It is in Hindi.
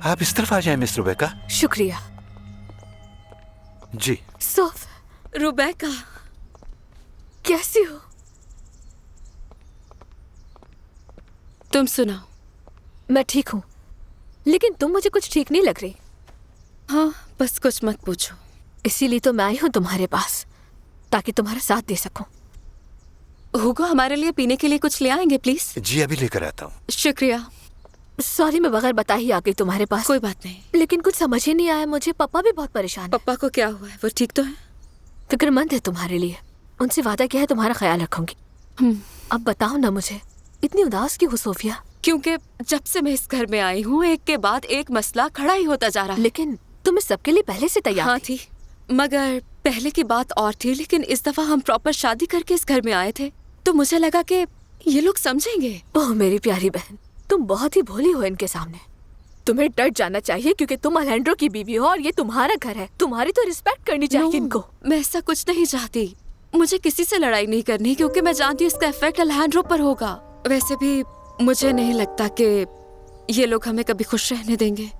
आप इस तरफ आ जाएं मिस रुबेका। शुक्रिया। जी। सोफ, रुबेका कैसी हो? तुम सुनाओ। मैं ठीक हूँ, लेकिन तुम मुझे कुछ ठीक नहीं लग रही। हाँ, बस कुछ मत पूछो। इसीलिए तो मैं आई हूँ तुम्हारे पास, ताकि तुम्हारा साथ दे सकूं। हुगो, हमारे लिए पीने के लिए कुछ ले आएंगे प्लीज? जी अभी लेकर आता हूँ। शुक्रिया। सॉरी, मैं बगैर बताए ही आ गई तुम्हारे पास। कोई बात नहीं। लेकिन कुछ समझ ही नहीं आया मुझे। पापा भी बहुत परेशान है। पापा को क्या हुआ है? वो ठीक तो है? फिक्रमंद है तुम्हारे लिए। उनसे वादा किया है तुम्हारा ख्याल रखूंगी। अब बताओ ना मुझे, इतनी उदास क्यों हो सोफिया? क्योंकि जब से मैं इस घर में आई हूँ, एक के बाद एक मसला खड़ा ही होता जा रहा है। लेकिन तुम इस सबके लिए पहले से तैयार हाँ थी, मगर पहले की बात और थी। लेकिन इस दफा हम प्रॉपर शादी करके इस घर में आए थे, तो मुझे लगा कि ये लोग समझेंगे। ओह मेरी प्यारी बहन, तुम बहुत ही भोली हो इनके सामने। तुम्हें डर जाना चाहिए क्योंकि तुम अलेंड्रो की बीवी हो और ये तुम्हारा घर है। तुम्हारी तो रिस्पेक्ट करनी चाहिए इनको। मैं ऐसा कुछ नहीं चाहती। मुझे किसी से लड़ाई नहीं करनी, क्योंकि मैं जानती हूँ इसका इफेक्ट अलेंड्रो पर होगा। वैसे भी मुझे नहीं लगता कि ये लोग हमें कभी खुश रहने देंगे।